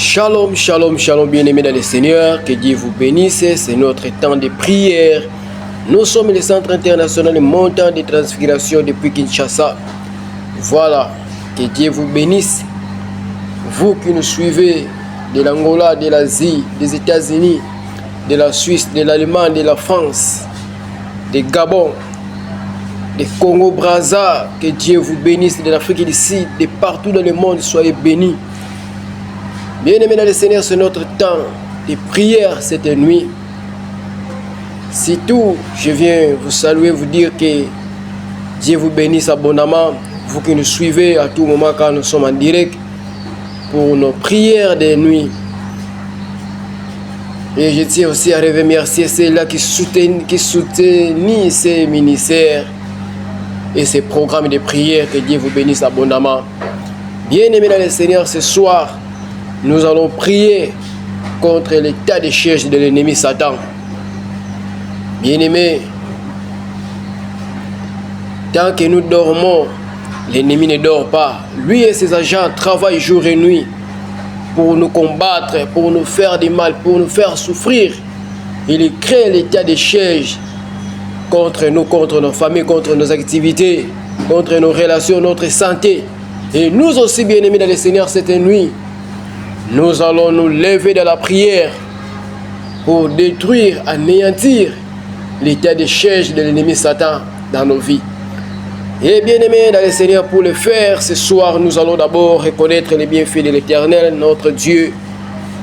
Shalom, shalom, shalom, bien-aimés dans le Seigneur, que Dieu vous bénisse, c'est notre temps de prière. Nous sommes le Centre international de montant de transfiguration depuis Kinshasa. Voilà, que Dieu vous bénisse. Vous qui nous suivez de l'Angola, de l'Asie, des États-Unis, de la Suisse, de l'Allemagne, de la France, de Gabon, de Congo-Brazza, que Dieu vous bénisse, de l'Afrique du Sud, de partout dans le monde, soyez bénis. Bien-aimés dans le Seigneur, c'est notre temps de prière cette nuit. C'est tout. Je viens vous saluer, vous dire que Dieu vous bénisse abondamment. Vous qui nous suivez à tout moment quand nous sommes en direct pour nos prières de nuit. Et je tiens aussi à remercier ceux-là qui soutiennent ces ministères et ces programmes de prière. Que Dieu vous bénisse abondamment. Bien-aimés dans le Seigneur, ce soir, nous allons prier contre l'état de siège de l'ennemi Satan. Bien-aimés, tant que nous dormons, l'ennemi ne dort pas. Lui et ses agents travaillent jour et nuit pour nous combattre, pour nous faire du mal, pour nous faire souffrir. Il crée l'état de siège contre nous, contre nos familles, contre nos activités, contre nos relations, notre santé. Et nous aussi, bien-aimés dans le Seigneur, cette nuit, nous allons nous lever dans la prière pour détruire, anéantir l'état de siège de l'ennemi Satan dans nos vies. Et bien aimés dans le Seigneur, pour le faire, ce soir, nous allons d'abord reconnaître les bienfaits de l'Éternel, notre Dieu.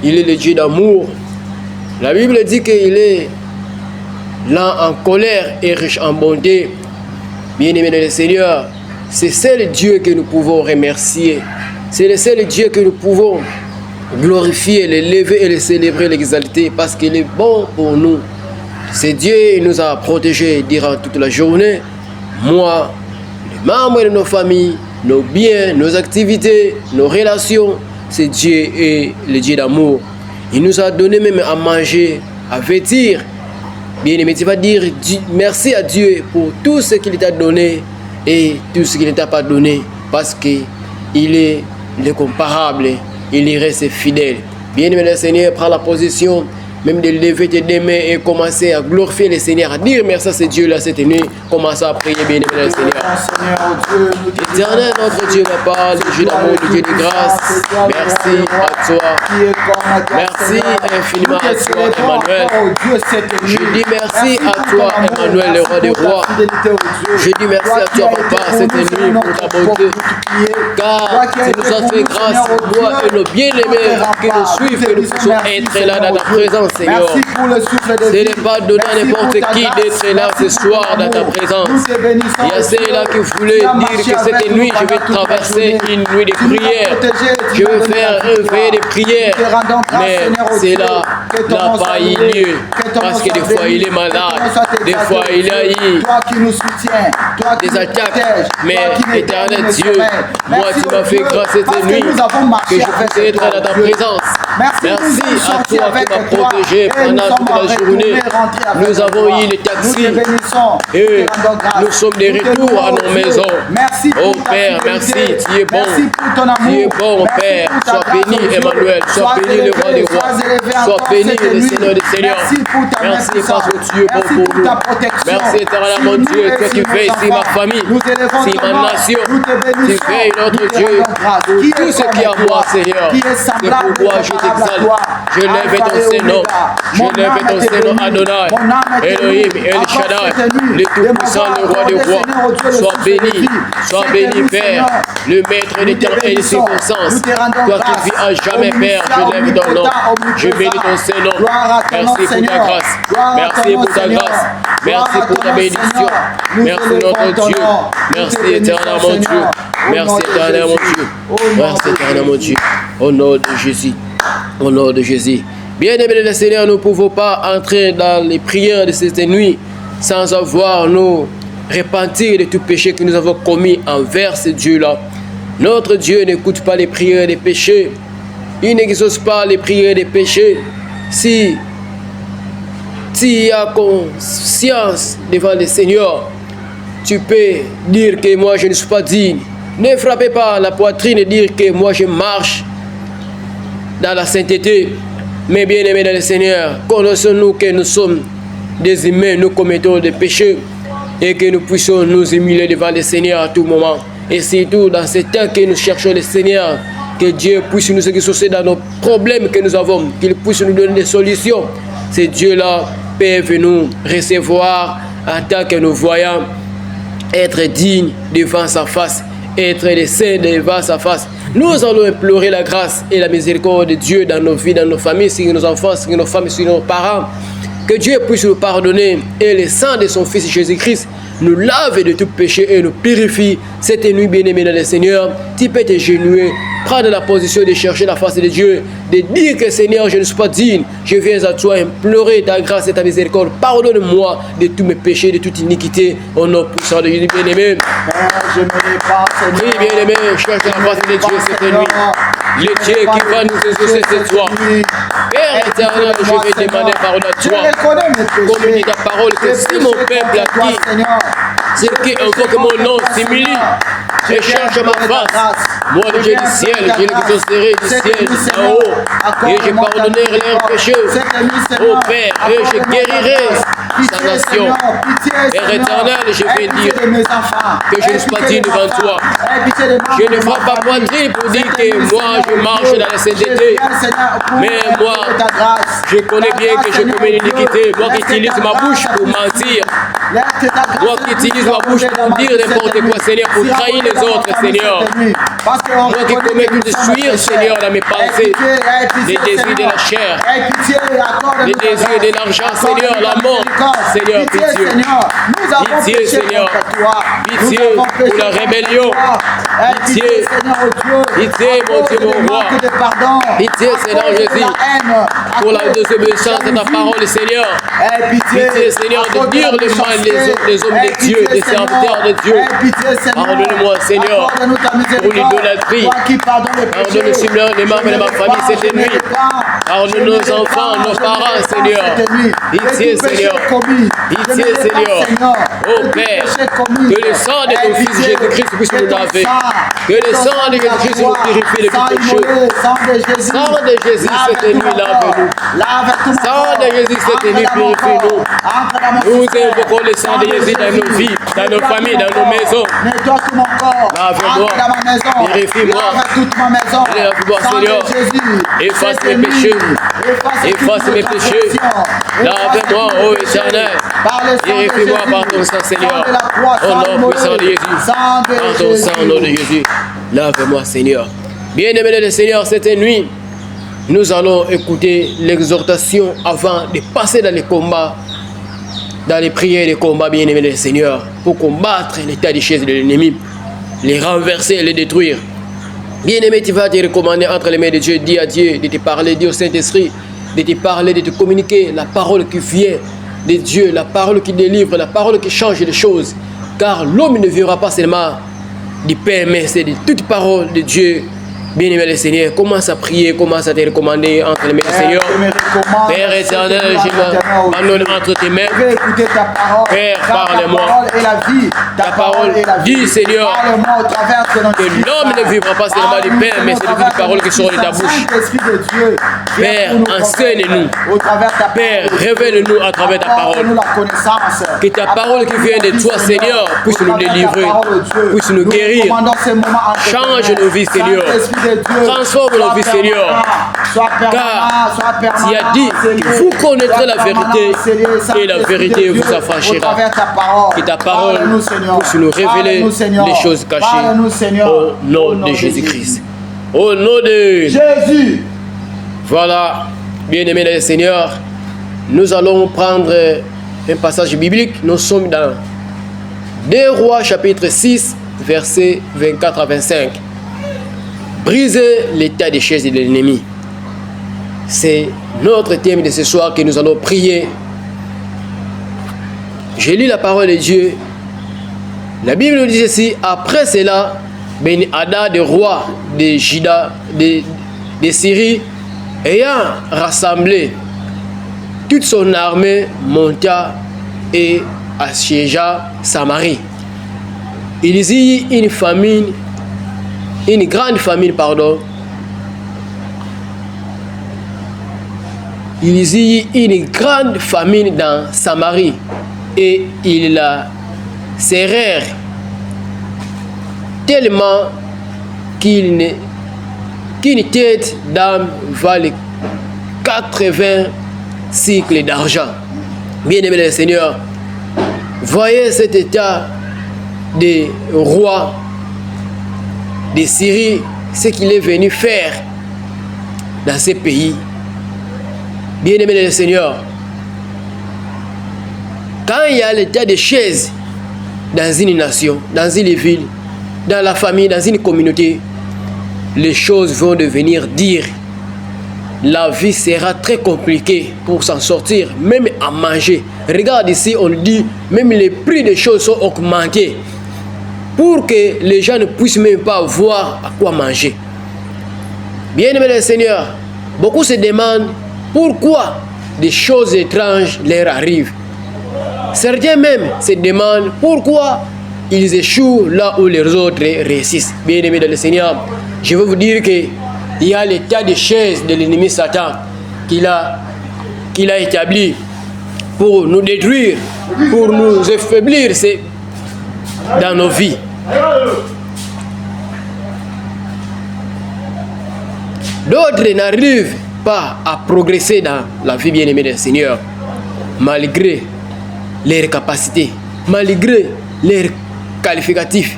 Il est le Dieu d'amour. La Bible dit qu'il est lent en colère et riche en bonté. Bien aimés dans le Seigneur, c'est seul Dieu que nous pouvons remercier. C'est le seul Dieu que nous pouvons glorifier, l'élever et le célébrer, l'exalter, parce qu'il est bon pour nous. C'est Dieu qui nous a protégés durant toute la journée. Moi, les membres de nos familles, nos biens, nos activités, nos relations, c'est Dieu et le Dieu d'amour. Il nous a donné même à manger, à vêtir. Bien aimé, tu vas dire merci à Dieu pour tout ce qu'il t'a donné et tout ce qu'il ne t'a pas donné, parce qu'il est incomparable. Il y reste fidèle. Bien-aimé le Seigneur, prends la position, même de lever tes deux mains et commencer à glorifier le Seigneur, à dire merci à ce Dieu-là cette nuit. Commence à prier, bien-aimé le Seigneur. Éternel, notre Dieu, ma part, le Dieu d'amour, le Dieu de grâce, merci à toi. Merci infiniment à toi, Emmanuel. Je dis merci à toi, Emmanuel, le roi des rois. Je dis merci à toi, Papa, cette nuit pour ta bonté. Car tu nous as fait grâce, toi et nos bien-aimés qui nous suivent, que nous puissions être là dans ta présence, Seigneur. Ce n'est pas donné à n'importe qui d'être là ce soir dans ta présence. Il y a ceux-là qui voulaient dire que cette nuit, je vais traverser une nuit de prière. Je vais faire un veille de prière. Mais c'est là, n'a pas eu lieu. Parce que des fois, il est malade. Des fois, il a eu des attaques. Mais éternel Dieu, moi, tu m'as fait grâce cette nuit que je puisse être dans ta présence. Merci à toi qui m'as protégé pendant toute la journée. Nous avons eu les taxis et nous sommes de retour à nos maisons. Oh Père, merci, tu es bon. Tu es bon, Père. Sois béni, Emmanuel. Sois béni, le roi des rois. Sois béni, le Seigneur des seigneurs. Merci parce que tu es bon pour nous. Merci, éternel mon Dieu, toi qui veilles sur ma famille, sur ma nation. Tu veilles, notre Dieu, pour tout ce qui est à moi, Seigneur. C'est pourquoi je t'exalte. Je lève ton Seigneur. Je lève ton Seigneur Adonai. Elohim, El Shaddai, le Tout-Puissant, le roi des rois. Sois béni, Père, le maître des temps et des circonstances. Toi qui vis à jamais, Père, je lève ton nom. Je bénis ton Seigneur. Merci pour ta grâce. Merci pour ta grâce. Merci pour ta bénédiction. Merci notre Dieu. Merci éternel mon Dieu. Merci éternel mon Dieu. Merci éternel mon Dieu. Au nom de Jésus. Au nom de Jésus. Bien-aimés le Seigneur, nous ne pouvons pas entrer dans les prières de cette nuit sans avoir nous repentir de tout péché que nous avons commis envers ce Dieu-là. Notre Dieu n'écoute pas les prières des péchés. Il n'exauce pas les prières des péchés. Si tu as conscience devant le Seigneur, tu peux dire que moi je ne suis pas digne. Ne frappez pas la poitrine et dire que moi je marche dans la sainteté. Mais bien aimés dans le Seigneur, connaissons-nous que nous sommes des humains, nous commettons des péchés et que nous puissions nous humilier devant le Seigneur à tout moment. Et surtout dans ce temps que nous cherchons le Seigneur, que Dieu puisse nous exaucer dans nos problèmes que nous avons, qu'il puisse nous donner des solutions. Ces dieux-là peuvent nous recevoir en tant que nous voyons être dignes devant sa face, être des saints devant sa face. Nous allons implorer la grâce et la miséricorde de Dieu dans nos vies, dans nos familles, sur nos enfants, sur nos femmes, sur nos parents. Que Dieu puisse nous pardonner et le sang de son Fils Jésus-Christ nous lave de tout péché et nous purifie. Cette nuit, bien-aimé dans le Seigneur, tu peux t'agenouiller, prendre la position de chercher la face de Dieu, de dire que Seigneur, je ne suis pas digne, je viens à toi implorer ta grâce et ta miséricorde. Pardonne-moi de tous mes péchés, de toute iniquité, au nom puissant de Jésus, bien-aimé. Je ne l'ai pas, Seigneur. Oui, bien-aimé, cherche la face de Dieu cette nuit. Le Dieu qui va nous exaucer cette soir. Père éternel, je vais demander pardon à toi. Comme dit ta parole, que si mon peuple a dit, c'est qui invoque mon nom s'humilie et cherche ma face, moi le Dieu du ciel, je l'exaucerai du ciel en haut, et je pardonnerai leurs péchés. Ô Père, et je guérirai sa nation. Père éternel, je vais dire que je ne suis pas digne devant toi. Je ne frappe pas poitrine pour dire que moi je marche dans la sainteté. Mais moi, je connais bien que je commets l'iniquité. Moi qui utilise ma bouche pour mentir. Moi qui utilise ma bouche pour dire n'importe quoi, Seigneur, pour trahir les autres, Seigneur. Moi qui commets tout de suite, Seigneur, dans mes pensées, les désirs de la chair, les désirs de l'argent, Seigneur, la mort, Seigneur, pitié. Pitié, Seigneur. Pitié pour la rébellion. Pitié. Pitié, mon Dieu, mon roi. Pitié, Seigneur Jésus, pour la désobéissance de ta parole, Seigneur. Pitié, Seigneur, de dire le mal des hommes de Dieu, des serviteurs de Dieu. Pardonne-moi, Seigneur, pour l'idolâtrie. Pardonne, Seigneur, les membres de ma famille cette nuit. Pardonne nos enfants, nos parents, Seigneur. Pitié, Seigneur. Pitié, Seigneur. Oh Père, que le sang de ton Fils Jésus-Christ puisse nous laver. Que le sang de Jésus-Christ nous purifie de tout péché. Sang de Jésus, cette nuit, lave-nous. Sang de Jésus, cette nuit, purifie-nous. Nous invoquons le sang de Jésus dans nos vies, dans nos familles, dans nos maisons. Lave-moi, purifie-moi. Lave-moi, Seigneur. Efface mes péchés. Efface mes péchés. Lave-moi, ô éternel. Purifie-moi par ton sang, Seigneur. Au nom puissant de Jésus. Par ton sang, au nom de Jésus. Lave-moi, Seigneur. Bien-aimé le Seigneur, cette nuit, nous allons écouter l'exhortation avant de passer dans les combats, dans les prières et les combats, bien-aimé le Seigneur, pour combattre l'état des chaises de l'ennemi, les renverser et les détruire. Bien-aimé, tu vas te recommander entre les mains de Dieu, dis à Dieu de te parler, dis au Saint-Esprit de te parler, de te communiquer la parole qui vient de Dieu, la parole qui délivre, la parole qui change les choses. Car l'homme ne vivra pas seulement du pain, mais c'est de toute parole de Dieu. Bien-aimé le Seigneur, commence à prier, commence à te recommander entre les mains du Seigneur. Père éternel, je m'abandonne entre tes mains. Père, parle-moi. Ta parole dit, Seigneur, que l'homme ne vivra pas seulement du pain, mais c'est de toute parole qui sort de ta bouche. Père, enseigne-nous. Père, révèle-nous à travers ta parole. Que ta parole qui vient de toi, Seigneur, puisse nous délivrer, puisse nous guérir. Change nos vies, Seigneur. Transforme nos vies, Seigneur. Car tu as dit que vous connaîtrez la vérité et la vérité vous affranchira. Que ta parole puisse nous révéler les choses cachées. Au nom de Jésus-Christ. Au nom de Jésus. Voilà, bien-aimés le Seigneur, nous allons prendre un passage biblique. Nous sommes dans 2 Rois chapitre 6, versets 24 à 25. Briser l'état des chaises de l'ennemi. C'est notre thème de ce soir que nous allons prier. Je lis la parole de Dieu. La Bible nous dit ceci: après cela, Ben-Hadad, le roi de Juda, de Syrie, ayant rassemblé toute son armée, monta et assiégea Samarie. Il y eut une grande famine, il y eut une grande famine dans Samarie et ils la serrèrent tellement qu'une tête d'âme valait 80 cycles d'argent. Bien-aimés le Seigneur, voyez cet état des rois de Syrie, ce qu'il est venu faire dans ces pays. Bien-aimés le Seigneur, quand il y a l'état de chaise dans une nation, dans une ville, dans la famille, dans une communauté, les choses vont devenir dures. La vie sera très compliquée pour s'en sortir, même à manger. Regarde ici, on dit, même les prix des choses sont augmentés pour que les gens ne puissent même pas voir à quoi manger. Bien-aimés le Seigneur, beaucoup se demandent pourquoi des choses étranges leur arrivent. Certains même se demandent pourquoi ils échouent là où les autres réussissent. Bien-aimés dans le Seigneur, je veux vous dire qu'il y a l'état de chaise de l'ennemi Satan qu'il a établi pour nous détruire, pour nous affaiblir dans nos vies. D'autres n'arrivent pas à progresser dans la vie, bien-aimée du Seigneur, malgré leurs capacités, malgré leurs qualificatifs,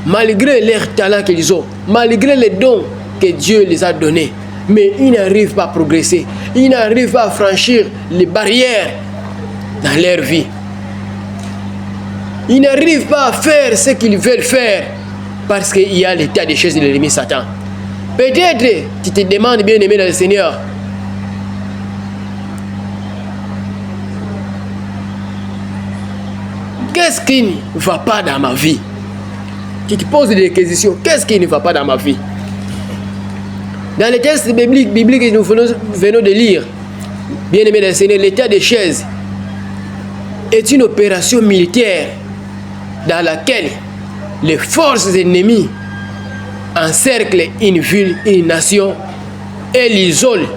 malgré leurs talents qu'ils ont, malgré les dons que Dieu les a donnés. Mais ils n'arrivent pas à progresser, ils n'arrivent pas à franchir les barrières dans leur vie. Ils n'arrivent pas à faire ce qu'ils veulent faire parce qu'il y a l'état de chaise de l'ennemi Satan. Peut-être tu te demandes, bien-aimé dans le Seigneur, qu'est-ce qui ne va pas dans ma vie? Tu te poses des questions, qu'est-ce qui ne va pas dans ma vie? Dans les textes bibliques que nous venons de lire, bien-aimé dans le Seigneur, l'état de chaise est une opération militaire dans laquelle les forces ennemies encerclent une ville, une nation, et l'isolent,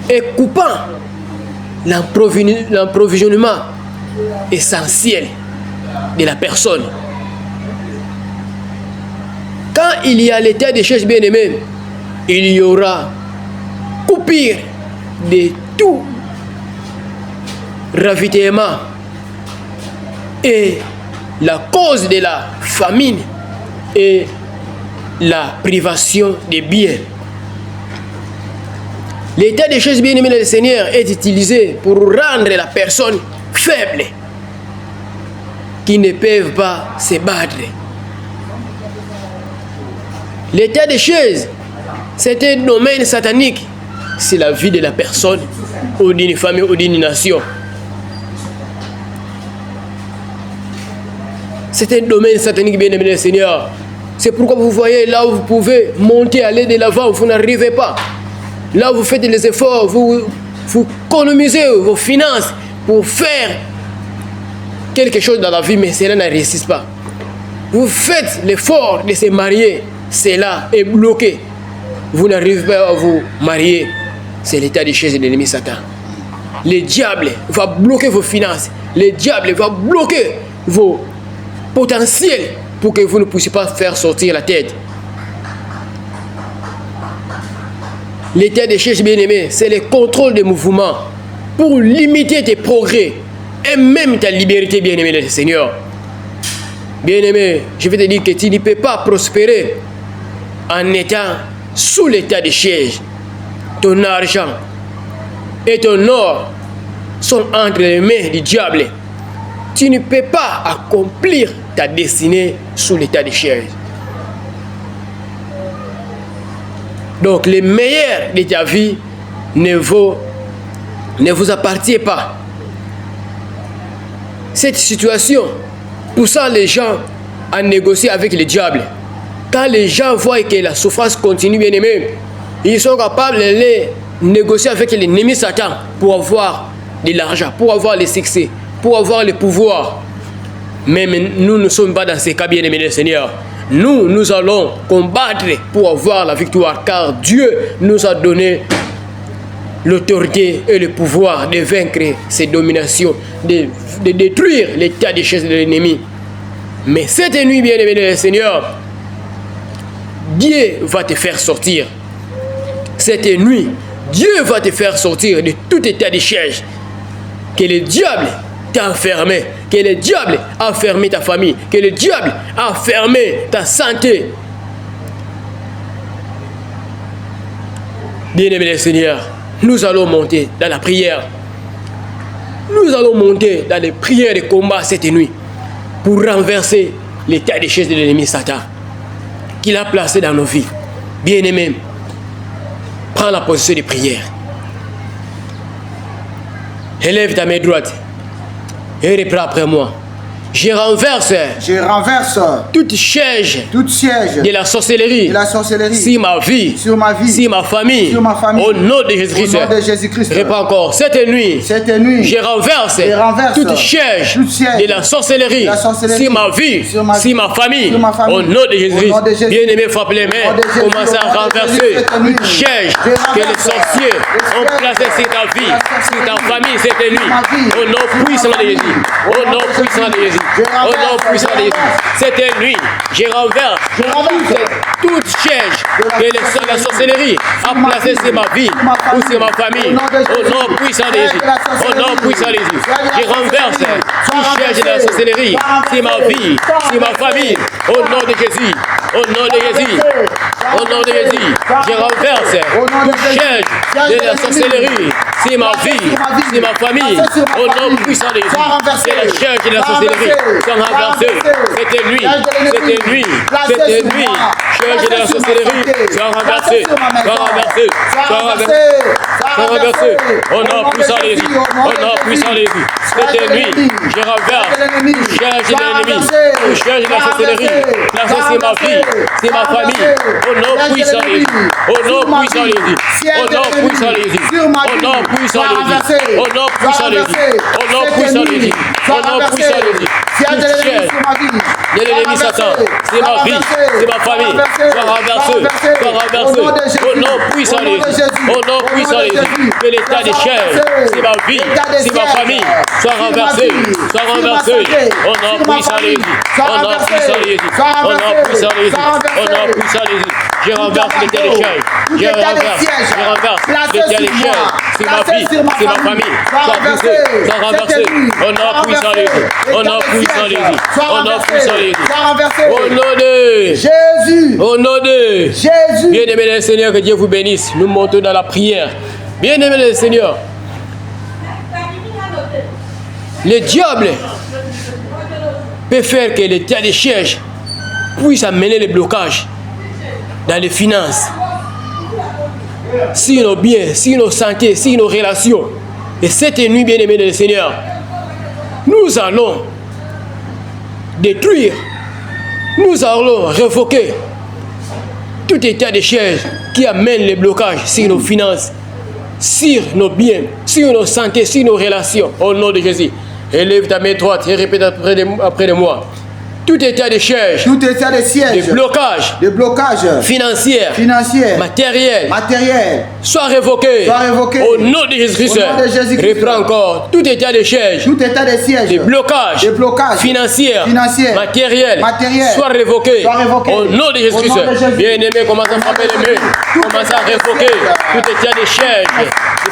et coupant l'approvisionnement essentiel de la personne. Quand il y a l'état de chaise, bien-aimé, il y aura coupure de tout ravitaillement, et la cause de la famine est la privation des biens. L'état de chaise, bien-aimé du Seigneur, est utilisé pour rendre la personne faible, qui ne peuvent pas se battre. L'état de chaise, c'est un domaine satanique. C'est la vie de la personne, ou d'une famille, ou d'une nation. C'est un domaine satanique, bien-aimé du Seigneur. C'est pourquoi vous voyez, là où vous pouvez monter, aller de l'avant, vous n'arrivez pas. Là où vous faites les efforts, vous économisez vos finances pour faire quelque chose dans la vie, mais cela ne réussit pas. Vous faites l'effort de se marier, cela est bloqué. Vous n'arrivez pas à vous marier. C'est l'état de chaise de l'ennemi Satan. Le diable va bloquer vos finances. Le diable va bloquer vos potentiels pour que vous ne puissiez pas faire sortir la tête. L'état de chaise, bien-aimé, c'est le contrôle des mouvements pour limiter tes progrès et même ta liberté, bien-aimé du Seigneur. Bien-aimé, je vais te dire que tu ne peux pas prospérer en étant sous l'état de chaise. Ton argent et ton or sont entre les mains du diable. Tu ne peux pas accomplir ta destinée sous l'état de chaise. Donc, le meilleur de ta vie ne vous appartient pas. Cette situation poussant les gens à négocier avec le diable. Quand les gens voient que la souffrance continue, bien aimé, ils sont capables de négocier avec l'ennemi Satan pour avoir de l'argent, pour avoir le succès, pour avoir le pouvoir. Mais nous ne sommes pas dans ces cas, bien aimé le Seigneur. Nous allons combattre pour avoir la victoire, car Dieu nous a donné l'autorité et le pouvoir de vaincre ces dominations, de détruire l'état des chaises de l'ennemi. Mais cette nuit, bien-aimé le Seigneur, Dieu va te faire sortir. Cette nuit, Dieu va te faire sortir de tout état de siège. Que le diable t'a enfermé, que le diable a fermé ta famille, que le diable a fermé ta santé. Bien-aimé le Seigneur, nous allons monter dans la prière. Nous allons monter dans les prières de combat cette nuit pour renverser l'état des chaises de l'ennemi Satan qu'il a placé dans nos vies. Bien-aimé, prends la position de prière. Élève ta main droite et reprends après moi. Je renverse toute siège de la sorcellerie sur ma vie, sur ma famille, au nom de Jésus-Christ. Reprends encore. Cette nuit, je renverse toute siège de la sorcellerie sur ma vie, sur ma famille, au nom de Jésus-Christ. Bien-aimé, frappe les mains, commence à renverser toute siège que les sorciers ont placé sur ta vie, sur ta famille cette nuit, au nom puissant de Jésus. Au nom puissant de Jésus. Au nom puissant de Jésus. Cette nuit, je renverse toute siège que la sorcellerie a placée sur ma vie ou sur ma famille. Au nom puissant de Jésus. Au nom puissant de Jésus. Je renverse toute siège de la sorcellerie sur ma vie, sur ma famille. Au nom de Jésus. Au nom de Jésus. Au nom de Jésus. Je renverse toute siège de la sorcellerie sur ma vie, sur ma famille. Au nom puissant de Jésus. C'est la siège de la sorcellerie. Sont renversés. Cette nuit, siège de la sorcellerie, sont renversés, au nom puissant de Jésus, au nom puissant de Jésus. Cette nuit, je renverse siège de l'ennemi, siège de la sorcellerie, placé sur ma vie, sur ma famille, au nom puissant de Jésus, au nom puissant de Jésus, au nom puissant de Jésus, au nom puissant de Jésus, au nom puissant de Jésus, au nom puissant de Jésus, au nom puissant de Jésus. Toute siège de l'ennemi Satan, c'est ma vie, c'est ma famille, soit renversé, au nom puissant de Jésus, au nom puissant de Jésus, que l'état des chairs, c'est ma vie, c'est ma famille, soit renversé, au nom puissant de Jésus, au nom puissant de Jésus, au nom puissant de Jésus, au nom puissant de Jésus, je renverse l'état des chairs, je renverse l'état des chairs, c'est ma vie, c'est ma famille, soit renversé, au nom puissant de Jésus, au nom puissant de Jésus, au nom puissant de Jésus, au nom de Jésus, au nom de Jésus. Bien-aimé le Seigneur, que Dieu vous bénisse. Nous montons dans la prière. Bien-aimé le Seigneur, le diable peut faire que l'état des sièges puisse amener les blocages dans les finances, sur nos biens, sur nos santé, sur nos relations. Et cette nuit, bien-aimé le Seigneur, nous allons détruire, nous allons révoquer tout état de siège qui amène les blocages sur nos finances, sur nos biens, sur nos santé, sur nos relations. Au nom de Jésus, élève ta main droite et répète après de moi. Tout état de siège, de blocage financier, matériel, soit révoqué, au nom de Jésus-Christ. Reprends encore tout état de siège, de blocage financier, matériel, soit révoqué, au nom de Jésus-Christ. Bien-aimé, commence à frapper les mains, commence à révoquer tout état de siège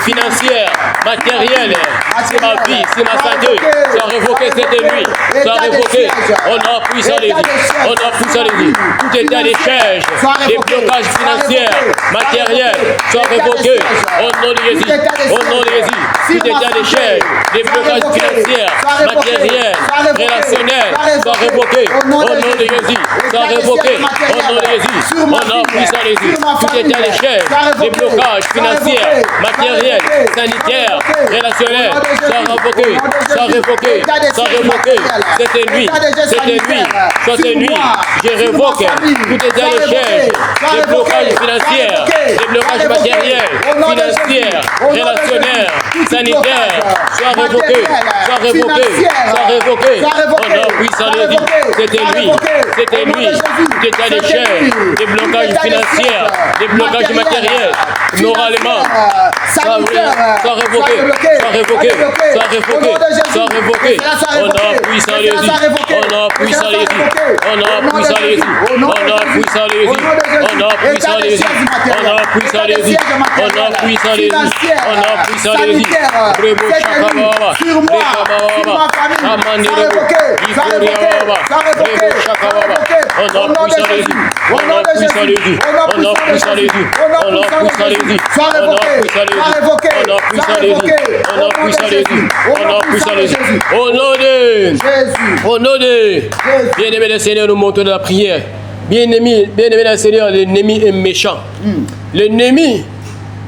financier, matériel, c'est ma vie, c'est ma santé, soit révoqué cette nuit, soit révoqué, au nom puissant de Jésus, au nom puissant de Jésus, tout état de siège, des blocages financiers, matériels, soit révoqué, au nom de Jésus, au nom de Jésus, tout état de siège, des blocages financiers, matériels, relationnels, soit révoqué, au nom de Jésus, soit révoqué, au nom de Jésus, au nom puissant de Jésus, tout état de siège, des blocages financiers, matériels, sanitaires, relationnels, soit révoqué, cette nuit, je révoque tout état de siège, des blocages financiers, des blocages matériels, financiers, relationnels, sanitaires, soit révoqué, Au nom puissant de Jésus. C'était lui. C'était lui. Tout état de chair, des blocages financiers, des blocages matériels, moralement. Soit révoqué. Soit révoqué. Soit révoqué. Soit révoqué. Au nom puissant de Jésus. Au nom puissant de Jésus. Au nom puissant de Jésus. Au nom puissant de Jésus. Au nom puissant de Jésus. Au nom puissant de Jésus. Au nom puissant de Jésus. Au nom puissant de Jésus. Brebo Chakababa. Sur moi, sur ma famille, ça révoqué, au nom puissant de Jésus. Au nom puissant de Jésus. Au nom puissant de Jésus. Au nom puissant de Jésus. Au nom puissant de Jésus. Au nom puissant de Jésus. Au nom puissant de Jésus. Au nom puissant de Jésus. Au nom de Jésus. Au nom de bien-aimé le Seigneur, nous montons de la prière. Bien-aimé le Seigneur, l'ennemi est méchant. L'ennemi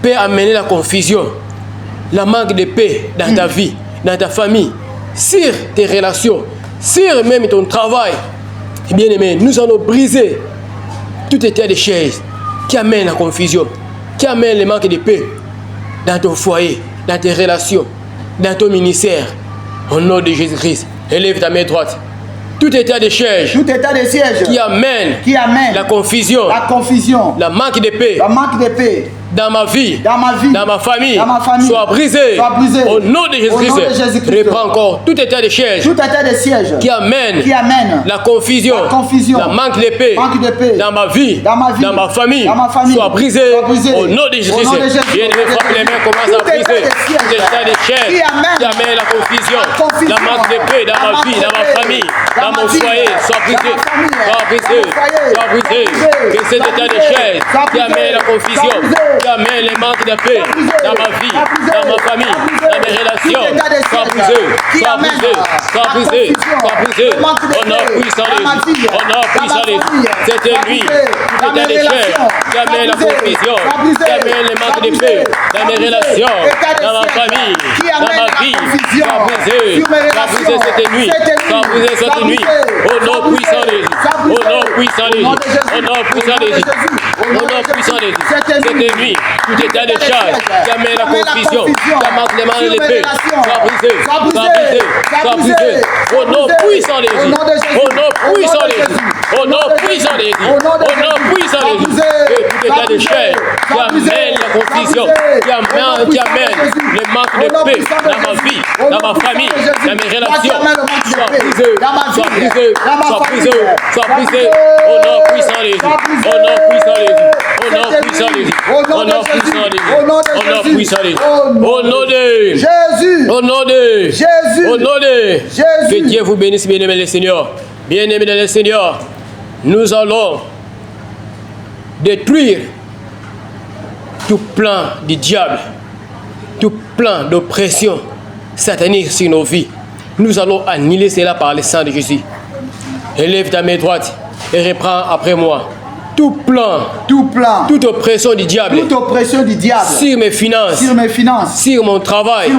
peut amener la confusion, la manque de paix dans ta vie, dans ta famille, sur tes relations, sur même ton travail. Bien-aimé, nous allons briser tout état de choses qui amène la confusion, qui amène le manque de paix dans ton foyer, dans tes relations, dans ton ministère. Au nom de Jésus-Christ, élève ta main droite. Tout état de siège, qui amène la confusion, la manque de paix, dans ma vie, dans ma famille, soit brisé. Au nom de Jésus-Christ, reprends encore tout état de siège, qui amène la confusion, la manque de paix, dans ma vie, dans ma famille, soit brisé. Au nom de Jésus-Christ, bien-aimé, frappe les mains, commence à briser tout état de siège, qui amène la confusion, la manque de paix dans ma vie, dans ma famille, dans mon foyer, soit brisé, soit brisé, soit brisé. Que cet état de siège qui amène la confusion, qui amène les manques de paix dans ma vie, dans ma famille, dans mes relations, soit brisé, soit brisé, soit brisé, soit brisé. Au nom puissant de Jésus, au nom puissant de Jésus. C'était lui, tout état de siège qui amène la confusion, qui amène les manques de paix dans mes relations, dans ma famille, dans ma vie, soit brisé, soit brisé cette nuit, soit brisé cette nuit. Au nom puissant de Jésus, au nom puissant de Jésus, au nom puissant de Jésus, au nom puissant de Jésus. Cette nuit, tout état de charge qui amène la confusion, qui amène les mains de paix, soit brisé, soit brisé, soit brisé. Au nom puissant de Jésus, au nom puissant de Jésus, au nom puissant de Jésus, au nom puissant de Jésus. Tout état de charge qui amène la confusion, qui amène le manque de paix dans ma vie, dans ma famille, dans mes relations, soit brisé, soit brisé, soit brisé, soit brisé. Au nom puissant de Jésus, au nom puissant de Jésus, au nom puissant de Jésus, au nom puissant de Jésus, au nom puissant de Jésus, au nom de Jésus, au nom de Jésus, au nom de Jésus. Que Dieu vous bénisse, bien-aimés le Seigneur. Bien-aimés le Seigneur, nous allons détruire tout plan du diable, tout plan d'oppression satanique sur nos vies. Nous allons annihiler cela par le sang de Jésus. Élève ta main droite et reprends après moi. Tout plan, toute oppression du diable, sur mes finances, sur mon travail,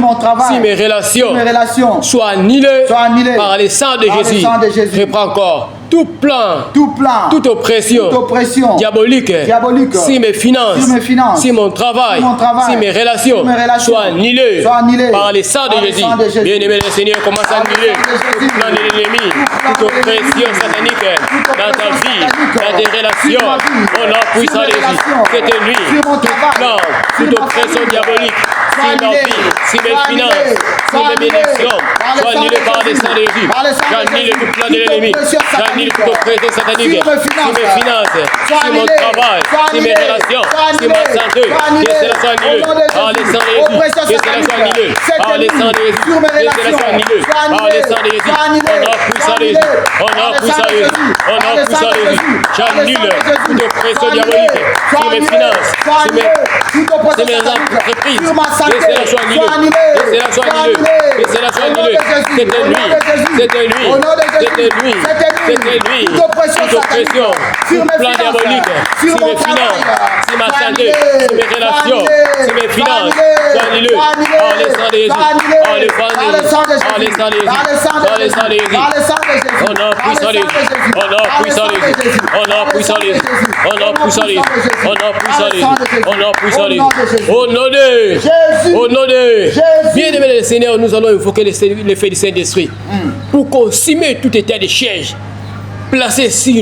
sur mes relations, soit annulé par le sang de Jésus. Reprends encore. Tout plan, toute oppression diabolique, si mes finances, si mon travail, si mes relations, soient annulées par le sang de Jésus. Bien-aimé le Seigneur, commence à annuler tout plan de l'ennemi, toute oppression satanique dans ta vie, dans tes relations. Au nom puissant de Jésus, c'était lui, tout plan, toute oppression diabolique, si ma vie, si mes finances, si mes bénédictions, soient annulées par le sang de Jésus. J'annule tout plan de l'ennemi. J'annule toute oppression satanique sur mes finances, sur mon travail, sur mes relations, sur ma santé. Que cela soit annulé par le sang de Jésus. Que cela soit annulé par le sang de Jésus. Que cela soit annulé par le sang de Jésus. Au nom puissant de Jésus. Au nom puissant de Jésus. Au nom puissant de Jésus. J'annule toute oppression diabolique sur mes finances, sur mes entreprises. Que cela soit annulé. Que cela soit annulé. Que cela soit annulé. C'était lui. C'était lui. C'était lui. C'était lui. Toute oppression, tout plan diabolique, sur mes finances, sur ma santé, sur mes relations, sur mes finances, soit annulé par le sang de Jésus, par le sang de Jésus, par le sang de Jésus, par le sang de Jésus, au nom puissant de Jésus, au nom puissant de Jésus, au nom puissant de Jésus, au nom puissant de Jésus, au nom puissant de Jésus, au nom puissant puissant de Jésus. Au nom de Jésus. Au nom de Jésus. Bien-aimé le Seigneur, nous allons invoquer l'effet du Saint-Esprit pour consommer tout état de siège placé sur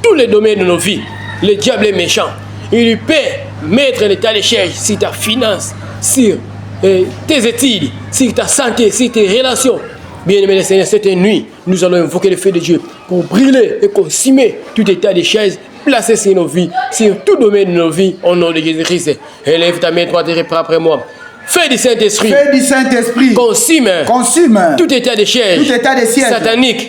tous les domaines de nos vies. Le diable est méchant. Il peut mettre l'état de siège sur ta finance, sur tes études, sur ta santé, sur tes relations. Bien-aimé le Seigneur, cette nuit, nous allons invoquer le feu de Dieu pour brûler et consumer tout état de siège placé sur nos vies, sur tout domaine de nos vies, au nom de Jésus-Christ. Élève ta main droite et reprends après moi. Feu du Saint-Esprit. Feu du Saint-Esprit. Consume tout état de siège. Tout état de siège. Satanique.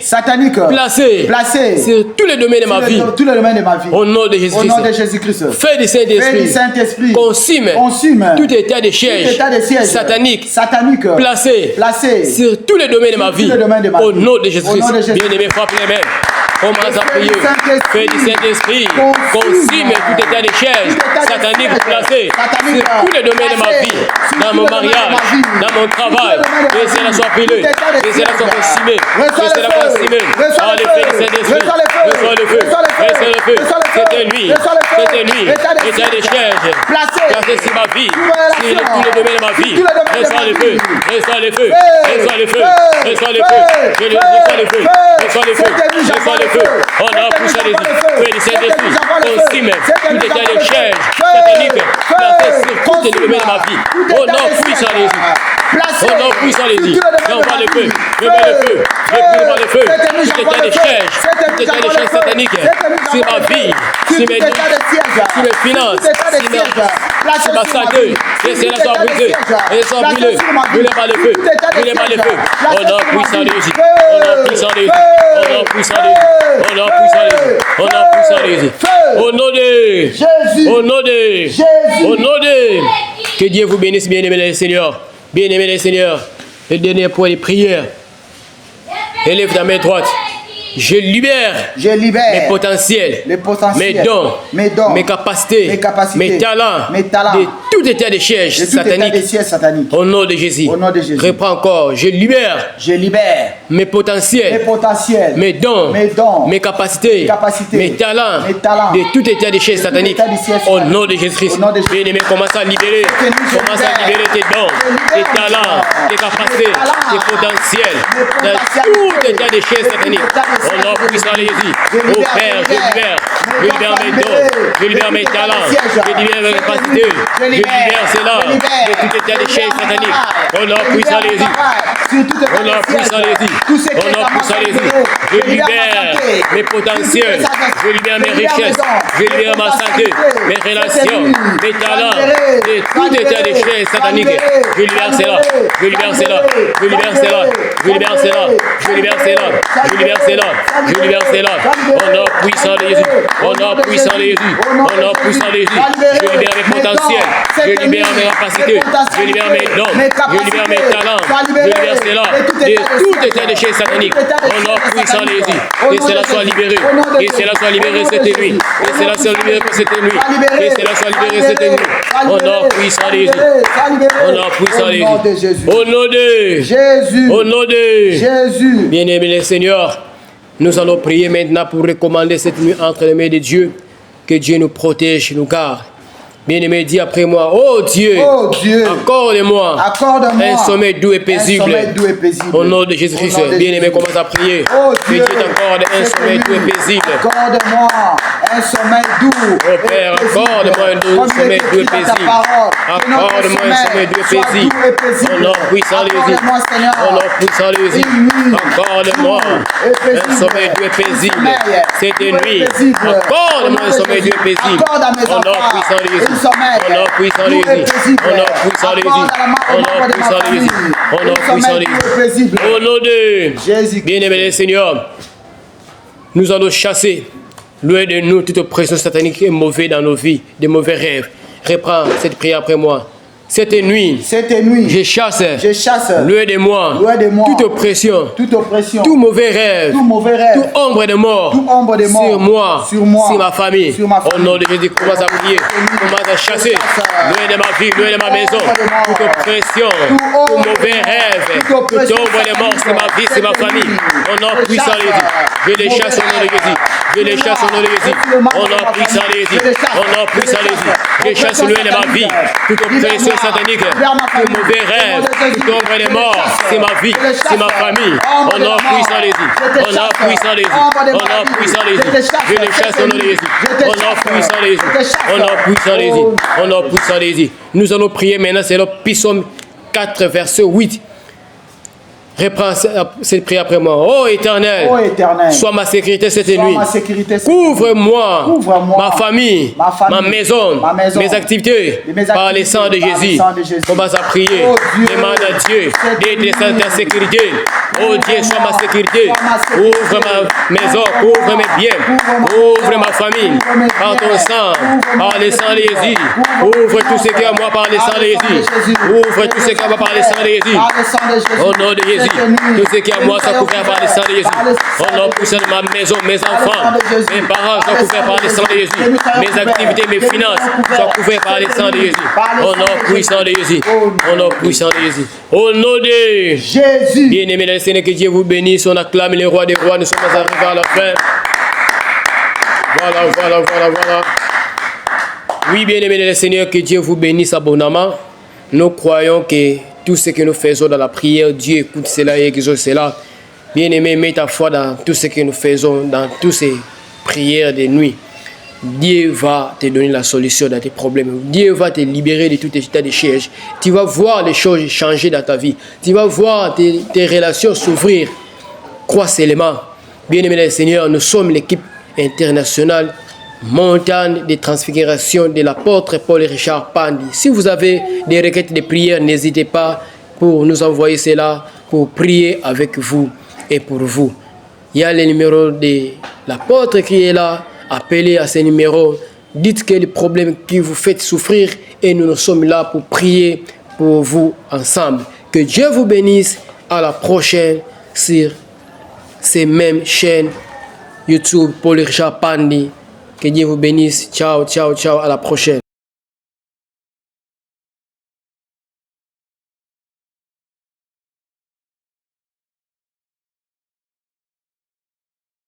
Placé. Sur tous les domaines de ma vie. Tous les domaines de ma vie. Au nom de Jésus-Christ. Au nom de Jésus-Christ. Feu du Saint-Esprit. Consume tout état de siège. Satanique. Placé. Sur tous les domaines de ma vie. Au nom de Jésus-Christ. Bien-aimé, frappe les mains. Commence à prier. Feu du Saint-Esprit. Consume tout état de siège. Satanique placé. Sur tous les domaines de ma vie. Dans mon mariage, dans mon travail, que cela soit brûlé, que cela soit consumé, que cela soit consumé. Par le feu du Saint-Esprit, reçois le feu, reçois le feu. C'était lui, état de siège, placé sur ma vie, sur tous les domaines de ma vie. Reçois le feu, reçois le feu, reçois le feu, reçois le feu, reçois le feu, reçois le feu, reçois le feu. On a poussé les yeux, feu du Saint-Esprit, consume tout état de siège, satanique, placé sur tous les domaines de ma vie. Oh non, puissant les yeux. Oh non, puissant les yeux. J'envoie le feu. Je mets le feu. Je brûle le feu. Tout état de siège. Tout état de siège satanique. C'est ma vie. C'est mes vies. C'est mes finances. C'est ma santé. Laissez la soit brisée. Et soit brûlée. Brûlez pas le feu. Brûlez pas le feu. Oh non, puissant les yeux. Oh non, puissant les yeux. Oh non, puissant les yeux. Oh non, puissant les yeux. Oh non, puissant les yeux. Au nom de Jésus. Au nom de Jésus. Au nom de que Dieu vous bénisse, bien-aimés les Seigneurs. Bien-aimés les Seigneurs. Le dernier point de prière. Élève ta main droite. Je libère mes potentiels, mes dons, mes capacités, mes talents, de tout état de siège satanique. Au nom de Jésus. Reprends encore. Je libère mes potentiels, mes dons, mes capacités, mes talents, de tout état de siège satanique. Au nom de Jésus-Christ. Bien-aimé, commence à libérer tes dons, tes talents, tes capacités, tes potentiels, de tout état de siège satanique. Au nom puissant de Jésus. Oh Père, je libère mes dons, je libère mes talents, je libère mes capacités, je libère cela de tout état de chaise satanique. Au nom puissant de Jésus. Au nom puissant de Jésus. Au nom puissant de Jésus. Je libère mes potentiels, je libère mes richesses, je libère ma santé, mes relations, mes talents, de tout état de chaise satanique. Je libère cela, je libère cela, je libère cela, je libère cela, je libère cela, je libère cela. Je libère cela. Au nom puissant de Jésus. Au nom puissant de Jésus. Au nom puissant de Jésus. Je libère mes potentiels. Je libère mes capacités. Je libère mes dons. Je libère mes talents. Je libère cela. De tout état de chaise satanique. Au nom puissant de Jésus. Que cela soit libéré. Que cela soit libéré cette nuit. Que cela soit libéré pour cette nuit. Que cela soit libéré cette nuit. Au nom puissant de Jésus. Au nom puissant de Jésus. Au nom de Jésus. Au nom de Jésus. Bien-aimé le Seigneur. Nous allons prier maintenant pour recommander cette nuit entre les mains de Dieu. Que Dieu nous protège, nous garde. Bien-aimé, dis après moi, oh Dieu, accorde-moi un sommeil doux et paisible. Au nom de Jésus-Christ, bien-aimé, commence à prier. Que Dieu t'accorde un sommeil doux et paisible. Accorde-moi un sommeil doux. Oh Père, accorde-moi un sommeil doux et paisible. Accorde-moi un sommeil doux et paisible. Au nom puissant de Jésus. Au nom puissant de Jésus. Accorde-moi un sommeil doux et paisible. Cette nuit, accorde-moi un sommeil doux et paisible. Au nom puissant de Jésus. On a puissant les yeux. On a puissant les yeux. On a puissant les yeux. On a puissant les yeux. Au nom de Jésus. Bien-aimé le Seigneur, nous allons chasser loin de nous toute pression satanique et mauvaise dans nos vies, de mauvais rêves. Reprends cette prière après moi. Cette nuit, je chasse loin de moi toute oppression, tout mauvais rêve, toute ombre de mort sur moi, sur ma famille. Au nom de Jésus, commence à prier, commence à chasser loin de ma vie, loin de ma maison, toute oppression, tout mauvais rêve, toute ombre de mort sur ma vie, sur ma famille. Au nom puissant de Jésus, je les chasse au nom de Jésus. Je les chasse au nom de Jésus. Au nom puissant de Jésus. Au nom puissant de Jésus. Je chasse loin de ma vie. Toute oppression satanique. Tout mauvais rêve. Toute ombre des morts. C'est ma vie. C'est ma famille. Au nom puissant de Jésus. Au nom puissant de Jésus. Au nom puissant de Jésus. Je les chasse au nom de Jésus. Au nom puissant de Jésus. Au nom puissant de Jésus. Au nom puissant de Jésus. Nous allons prier maintenant. C'est le psaume 4, verset 8. Reprends cette prière après moi. Oh Éternel, sois ma sécurité cette nuit. Couvre-moi, ma famille, ma maison, mes activités par le sang de Jésus. Commence à prier. Demande à Dieu d'être ta sécurité. Oh Dieu, sois ma sécurité. Ouvre ma maison, ouvre mes biens, ouvre ma famille par ton sang, par le sang de Jésus. Ouvre tout ce qui est à moi par le sang de Jésus. Ouvre tout ce qui est à moi par le sang de Jésus. Au nom de Jésus. Tout ce qui est à moi soit couvert par le sang de Jésus. Au nom puissant de ma maison, mes enfants, mes parents soient couverts par le sang de Jésus. Mes activités, mes finances soient couvertes par le sang de Jésus. Au nom puissant de Jésus. Au nom puissant de Jésus. Au nom de Jésus. Bien-aimés dans le Seigneur, que Dieu vous bénisse. On acclame les rois des rois. Nous sommes arrivés à la fin. Voilà. Oui, bien-aimés dans le Seigneur, que Dieu vous bénisse abondamment. Nous croyons que tout ce que nous faisons dans la prière, Dieu écoute cela et exauce cela. Bien-aimé, mets ta foi dans tout ce que nous faisons, dans toutes ces prières de nuit. Dieu va te donner la solution dans tes problèmes. Dieu va te libérer de tout état de siège. Tu vas voir les choses changer dans ta vie. Tu vas voir tes relations s'ouvrir. Crois seulement. Bien-aimé dans le Seigneur, nous sommes l'équipe internationale montagne de transfiguration de l'apôtre Paul Richard Pandi. Si vous avez des requêtes de prière, n'hésitez pas pour nous envoyer cela, pour prier avec vous et pour vous. Il y a le numéro de l'apôtre qui est là. Appelez à ce numéro. Dites quel est le problème qui vous fait souffrir et nous sommes là pour prier pour vous ensemble. Que Dieu vous bénisse. À la prochaine sur ces mêmes chaînes YouTube Paul Richard Pandi. Que Dieu vous bénisse. Ciao, ciao, ciao. À la prochaine.